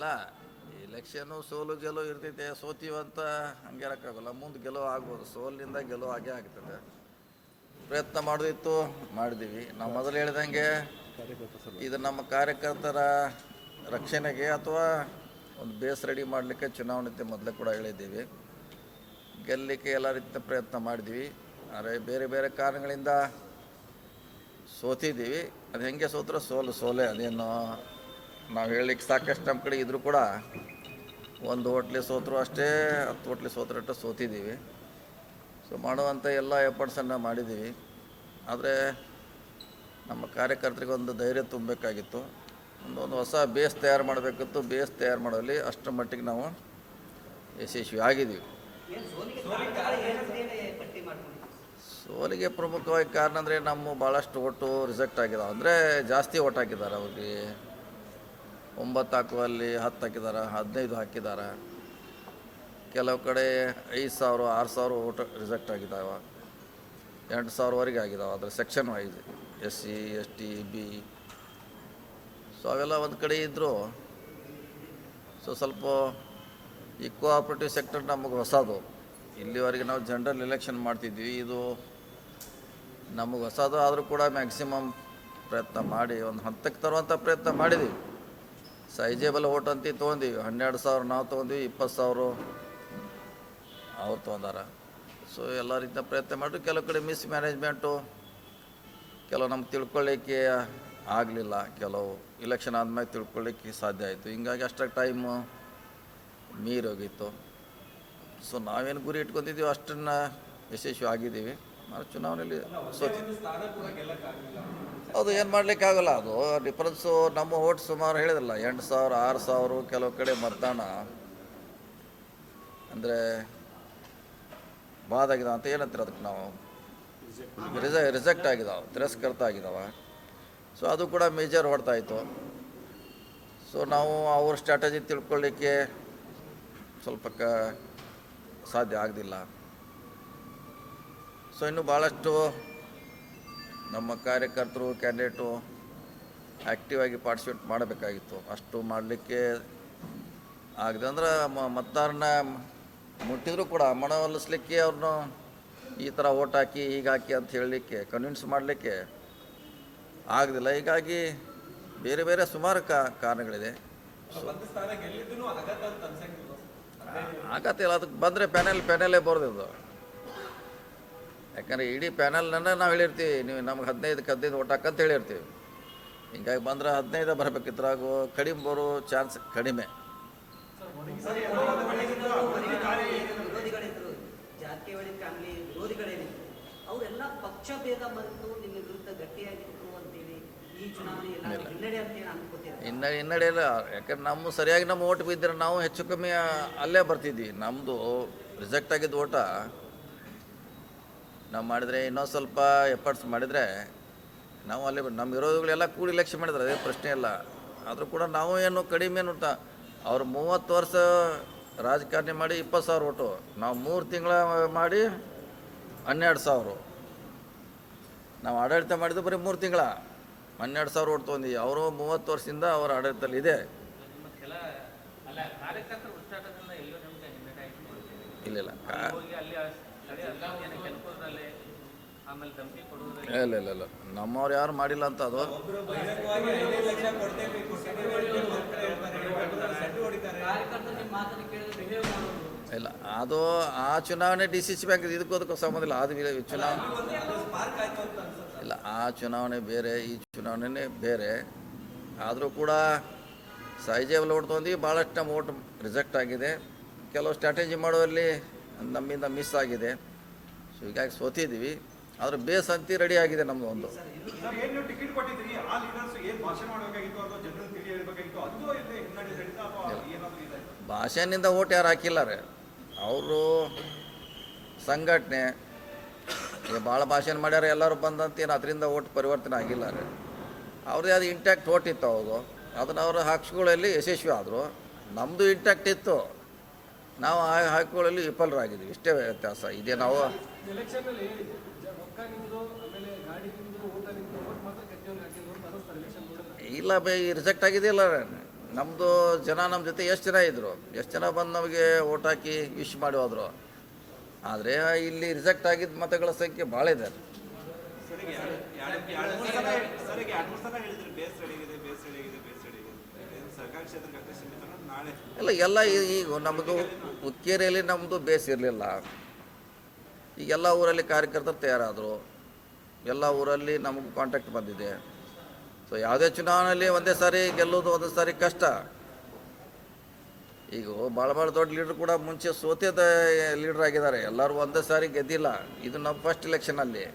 ಅಲ್ಲ, ಎಲೆಕ್ಷನು ಸೋಲು ಗೆಲುವು ಇರ್ತೈತೆ. ಸೋತೀವಂತ ಹಂಗೆ ಇರೋಕ್ಕಾಗಲ್ಲ, ಮುಂದೆ ಗೆಲುವು ಆಗ್ಬೋದು. ಸೋಲಿನಿಂದ ಗೆಲುವು ಆಗೇ ಆಗ್ತದೆ. ಪ್ರಯತ್ನ ಮಾಡೋದಿತ್ತು, ಮಾಡಿದ್ದೀವಿ. ನಾವು ಮೊದಲು ಹೇಳ್ದಂಗೆ ಇದು ನಮ್ಮ ಕಾರ್ಯಕರ್ತರ ರಕ್ಷಣೆಗೆ ಅಥವಾ ಒಂದು ಬೇಸ್ ರೆಡಿ ಮಾಡಲಿಕ್ಕೆ ಚುನಾವಣೆ ಮೊದಲೇ ಕೂಡ ಹೇಳಿದ್ದೀವಿ. ಗೆಲ್ಲಲಿಕ್ಕೆ ಎಲ್ಲ ರೀತಿಯ ಪ್ರಯತ್ನ ಮಾಡಿದ್ವಿ. ಆದರೆ ಬೇರೆ ಬೇರೆ ಕಾರಣಗಳಿಂದ ಸೋತಿದ್ದೀವಿ. ಅದು ಹೆಂಗೆ ಸೋತ್ರೆ ಸೋಲೆ. ಅದೇನು ನಾವು ಹೇಳಲಿಕ್ಕೆ ಸಾಕಷ್ಟು ನಮ್ಮ ಕಡೆ ಇದ್ರೂ ಕೂಡ ಒಂದು ಹೋಟ್ಲಿ ಸೋತರು ಅಷ್ಟೇ, 10 ಹೋಟ್ಲಿ ಸೋತ್ರಟ್ಟು ಸೋತಿದ್ದೀವಿ. ಸೊ ಮಾಡುವಂಥ ಎಲ್ಲ ಎಫರ್ಟ್ಸನ್ನು ಮಾಡಿದ್ದೀವಿ. ಆದರೆ ನಮ್ಮ ಕಾರ್ಯಕರ್ತರಿಗೆ ಒಂದು ಧೈರ್ಯ ತುಂಬಬೇಕಾಗಿತ್ತು. ಒಂದು ಹೊಸ ಬೇಸ್ ತಯಾರು ಮಾಡಬೇಕಿತ್ತು. ಬೇಸ್ ತಯಾರು ಮಾಡೋಲ್ಲಿ ಅಷ್ಟರ ಮಟ್ಟಿಗೆ ನಾವು ಯಶಸ್ವಿ ಆಗಿದ್ದೀವಿ. ಸೋಲಿಗೆ ಪ್ರಮುಖವಾಗಿ ಕಾರಣ ಅಂದರೆ ನಮ್ಮ ಭಾಳಷ್ಟು ಓಟು ರಿಜೆಕ್ಟ್ ಆಗಿದಾವೆ. ಅಂದರೆ ಜಾಸ್ತಿ ಓಟ್ ಹಾಕಿದ್ದಾರೆ. ಅವ್ರಿಗೆ 9 ಹಾಕುವಲ್ಲಿ 10 ಹಾಕಿದ್ದಾರೆ, 15 ಹಾಕಿದ್ದಾರೆ. ಕೆಲವು ಕಡೆ 5,000 6,000 ಓಟ್ ರಿಜೆಕ್ಟ್ ಆಗಿದ್ದಾವೆ, 8,000ವರೆಗೆ ಆಗಿದ್ದಾವೆ. ಅದರ section wise SC ST B. So ಅವೆಲ್ಲ ಒಂದು ಕಡೆ ಇದ್ದರು. ಸೊ ಸ್ವಲ್ಪ ಈ ಕೋಆಪ್ರೇಟಿವ್ ಸೆಕ್ಟರ್ ನಮಗೆ ಹೊಸದು. ಇಲ್ಲಿವರೆಗೆ ನಾವು ಜನರಲ್ ಎಲೆಕ್ಷನ್ ಮಾಡ್ತಿದ್ವಿ, ಇದು ನಮಗೆ ಹೊಸದು. ಆದರೂ ಕೂಡ ಮ್ಯಾಕ್ಸಿಮಮ್ ಪ್ರಯತ್ನ ಮಾಡಿ ಒಂದು ಹಂತಕ್ಕೆ ತರುವಂಥ ಪ್ರಯತ್ನ ಮಾಡಿದ್ದೀವಿ. ಸೈಜೇಬಲ್ ಓಟ್ ಅಂತ ತೊಗೊಂಡಿವಿ. 12,000 ನಾವು ತೊಗೊಂಡ್ವಿ, 20,000 ಅವ್ರು ತೊಗೊಂಡಾರ. ಸೊ ಎಲ್ಲ ರೀತಿಯ ಪ್ರಯತ್ನ ಮಾಡಿದ್ರು. ಕೆಲವು ಕಡೆ ಮಿಸ್ ಮ್ಯಾನೇಜ್ಮೆಂಟು, ಕೆಲವು ನಮ್ಗೆ ತಿಳ್ಕೊಳ್ಳಿಕ್ಕೆ ಆಗಲಿಲ್ಲ. ಕೆಲವು ಇಲೆಕ್ಷನ್ ಆದಮೇಲೆ ತಿಳ್ಕೊಳ್ಳಿಕ್ಕೆ ಸಾಧ್ಯ ಆಯಿತು. ಹಿಂಗಾಗಿ ಅಷ್ಟಾಗಿ ಟೈಮು ಮೀರೋಗಿತ್ತು. ಸೊ ನಾವೇನು ಗುರಿ ಇಟ್ಕೊತಿದ್ದೀವಿ ಅಷ್ಟನ್ನು ಯಶಸ್ವಿ ಆಗಿದ್ದೀವಿ. ನಾವು ಚುನಾವಣೆಯಲ್ಲಿ ಸೋತಿದ್ವಿ. ಅದು ಏನು ಮಾಡಲಿಕ್ಕಾಗಲ್ಲ. ಅದು ಡಿಫ್ರೆನ್ಸು ನಮ್ಮ ಓಟ್ ಸುಮಾರು ಹೇಳಿದ್ರಲ್ಲ, 8,000 6,000. ಕೆಲವು ಕಡೆ ಮತದಾನ ಅಂದರೆ ಬಾದಾಗಿದ್ದಾವೆ ಅಂತ ಏನಂತೀರ ಅದಕ್ಕೆ ನಾವು ರಿಜೆಕ್ಟ್ ಆಗಿದ್ದಾವೆ, ತಿರಸ್ಕೃತ ಆಗಿದ್ದಾವೆ. ಸೊ ಅದು ಕೂಡ ಮೇಜರ್ ಹೊಡ್ತಾಯಿತ್ತು. ಸೊ ನಾವು ಅವ್ರ ಸ್ಟ್ರಾಟಜಿ ತಿಳ್ಕೊಳ್ಳಿಕ್ಕೆ ಸ್ವಲ್ಪ ಸಾಧ್ಯ ಆಗಲಿಲ್ಲ. ಸೊ ಇನ್ನೂ ಭಾಳಷ್ಟು ನಮ್ಮ ಕಾರ್ಯಕರ್ತರು ಕ್ಯಾಂಡಿಡೇಟು ಆ್ಯಕ್ಟಿವ್ ಆಗಿ ಪಾರ್ಟಿಸಿಪೇಟ್ ಮಾಡಬೇಕಾಗಿತ್ತು. ಅಷ್ಟು ಮಾಡಲಿಕ್ಕೆ ಆಗದೆ ಅಂದ್ರೆ ಮತದಾರನ ಮುಟ್ಟಿದ್ರು ಕೂಡ ಮನವೊಲಿಸ್ಲಿಕ್ಕೆ ಅವ್ರನ್ನ ಈ ಥರ ಓಟ್ ಹಾಕಿ ಈಗ ಹಾಕಿ ಅಂತ ಹೇಳಲಿಕ್ಕೆ ಕನ್ವಿನ್ಸ್ ಮಾಡಲಿಕ್ಕೆ ಆಗದಿಲ್ಲ. ಹೀಗಾಗಿ ಬೇರೆ ಬೇರೆ ಸುಮಾರು ಕಾರಣಗಳಿದೆ. ಆಗತ್ತಿಲ್ಲ. ಅದಕ್ಕೆ ಬಂದರೆ ಪ್ಯಾನೆಲೇ ಬರೋದಿದ್ದು. ಯಾಕಂದರೆ ಇಡೀ ಪ್ಯಾನಲ್ನನ್ನು ನಾವು ಹೇಳಿರ್ತೀವಿ, ನೀವು ನಮ್ಗೆ 15 ಓಟ್ ಹಾಕಂತ ಹೇಳಿರ್ತೀವಿ. ಹಿಂಗಾಗಿ ಬಂದರೆ 15 ಬರಬೇಕಿತ್ತು. ಹಾಗೂ ಕಡಿಮೆ ಬರೋ ಚಾನ್ಸ್ ಕಡಿಮೆ. ಅವರೆಲ್ಲ ಪಕ್ಷ ಭೇದ ಬಂದು ನಿಮ್ಮ ವಿರುದ್ಧ ಗಟ್ಟಿಯಾಗಿತ್ತು ಅಂತೇಳಿ ಈ ಚುನಾವಣೆ ಹಿನ್ನಡೆ ಅಂತೇಳಿ ಅನ್ಕೋತೀವಿ. ಹಿನ್ನಡೆ ಇಲ್ಲ. ಯಾಕಂದ್ರೆ ನಮ್ಮ ಸರಿಯಾಗಿ ನಮ್ಮ ಓಟ್ ಬಿದ್ದರೆ ನಾವು ಹೆಚ್ಚು ಕಮ್ಮಿ ಅಲ್ಲೇ ಬರ್ತಿದ್ವಿ. ನಮ್ಮದು ರಿಜೆಕ್ಟ್ ಆಗಿದ್ದು ಓಟ ನಾವು ಮಾಡಿದರೆ ಇನ್ನೊಂದು ಸ್ವಲ್ಪ ಎಫರ್ಟ್ಸ್ ಮಾಡಿದರೆ ನಾವು ಅಲ್ಲಿ ನಮ್ಮ ವಿರೋಧಿಗಳೆಲ್ಲ ಕೂಡಿ ಎಲೆಕ್ಷನ್ ಮಾಡಿದ್ರೆ ಅದೇ ಪ್ರಶ್ನೆ ಇಲ್ಲ. ಆದರೂ ಕೂಡ ನಾವು ಏನು ಕಡಿಮೆ ಏನು ಅವ್ರು 30 ವರ್ಷ ರಾಜಕಾರಣ ಮಾಡಿ 20,000 ಓಟು, ನಾವು 3 ತಿಂಗಳ ಮಾಡಿ 12,000. ನಾವು ಆಡಳಿತ ಮಾಡಿದ್ದು ಬರೀ 3 ತಿಂಗಳ 12,000 ಓಟ್ ತೊಗೊಂಡಿವಿ. ಅವರು 30 ವರ್ಷದಿಂದ ಅವರ ಆಡಳಿತದಲ್ಲಿ ಇದೆ. ಇಲ್ಲ ಇಲ್ಲ ನಮ್ಮವ್ರು ಯಾರು ಮಾಡಿಲ್ಲ ಅಂತ. ಅದು ಇಲ್ಲ, ಅದು ಆ ಚುನಾವಣೆ DCC ಬ್ಯಾಂಕ್ ಇದಕ್ಕೂ ಸಂಬಂಧ ಇಲ್ಲ. ಅದು ಚುನಾವಣೆ ಇಲ್ಲ, ಆ ಚುನಾವಣೆ ಬೇರೆ, ಈ ಚುನಾವಣೆನೇ ಬೇರೆ. ಆದರೂ ಕೂಡ ಸೈಜೇಬಲ್ ಓಟ್ ತೊಗೊಂಡು ಭಾಳಷ್ಟು ನಮ್ಮ ಓಟ್ ರಿಜೆಕ್ಟ್ ಆಗಿದೆ. ಕೆಲವು ಸ್ಟ್ರಾಟಜಿ ಮಾಡುವಲ್ಲಿ ನಮ್ಮಿಂದ ಮಿಸ್ ಆಗಿದೆ. ಸೊ ಹೀಗಾಗಿ ಸೋತಿದ್ದೀವಿ. ಆದ್ರೆ ಬೇಸ್ ಅಂತಿ ರೆಡಿ ಆಗಿದೆ ನಮ್ಮದು. ಒಂದು ಭಾಷೆನಿಂದ ಓಟ್ ಯಾರು ಹಾಕಿಲ್ಲ ರೀ. ಅವರು ಸಂಘಟನೆ ಭಾಳ ಭಾಷಣ ಮಾಡ್ಯಾರ, ಎಲ್ಲರೂ ಬಂದಂತೇನು ಅದರಿಂದ ಓಟ್ ಪರಿವರ್ತನೆ ಆಗಿಲ್ಲ ರೀ. ಅವ್ರದ್ದೇ ಅದು ಇಂಟ್ಯಾಕ್ಟ್ ಓಟ್ ಇತ್ತು. ಹೌದು, ಅದನ್ನು ಅವರು ಹಾಕ್ಸ್ಕೊಳ್ಳಲ್ಲಿ ಯಶಸ್ವಿ ಆದರು. ನಮ್ಮದು ಇಂಟ್ಯಾಕ್ಟ್ ಇತ್ತು, ನಾವು ಹಾಕೊಳ್ಳಲ್ಲಿ ವಿಫಲರಾಗಿದ್ದೀವಿ. ಇಷ್ಟೇ ವ್ಯತ್ಯಾಸ ಇದೆ. ನಾವು ಇಲ್ಲ ರಿಜೆಕ್ಟ್ ಆಗಿದೆಯಲ್ಲ, ನಮ್ಮದು ಜನ ನಮ್ಮ ಜೊತೆ ಎಷ್ಟು ಜನ ಇದ್ದರು, ಎಷ್ಟು ಜನ ಬಂದು ನಮಗೆ ಓಟ್ ಹಾಕಿ ವಿಶ್ ಮಾಡಿ ಹೋದರು. ಆದರೆ ಇಲ್ಲಿ ರಿಜೆಕ್ಟ್ ಆಗಿದ್ದ ಮತಗಳ ಸಂಖ್ಯೆ ಭಾಳ ಇದೆ. ಎಲ್ಲ ಈಗ ನಮ್ಮದು ಹುಕ್ಕೇರಿಯಲ್ಲಿ ನಮ್ಮದು ಬೇಸ್ ಇರಲಿಲ್ಲ. ಈಗ ಎಲ್ಲ ಊರಲ್ಲಿ ಕಾರ್ಯಕರ್ತರು ತಯಾರಾದರು, ಎಲ್ಲ ಊರಲ್ಲಿ ನಮಗೂ ಕಾಂಟ್ಯಾಕ್ಟ್ ಬಂದಿದೆ. ಸೊ ಯಾವುದೇ ಚುನಾವಣೆಯಲ್ಲಿ ಒಂದೇ ಸಾರಿ ಗೆಲ್ಲೋದು ಒಂದೇ ಸಾರಿ ಕಷ್ಟ. ಈಗ ಭಾಳ ದೊಡ್ಡ ಲೀಡ್ರ್ ಕೂಡ ಮುಂಚೆ ಸೋತಿದ್ದ ಲೀಡ್ರ್ ಆಗಿದ್ದಾರೆ, ಎಲ್ಲರೂ ಒಂದೇ ಸಾರಿ ಗೆದ್ದಿಲ್ಲ. ಇದು ನಮ್ಮ ಫಸ್ಟ್ ಇಲೆಕ್ಷನಲ್ಲಿ.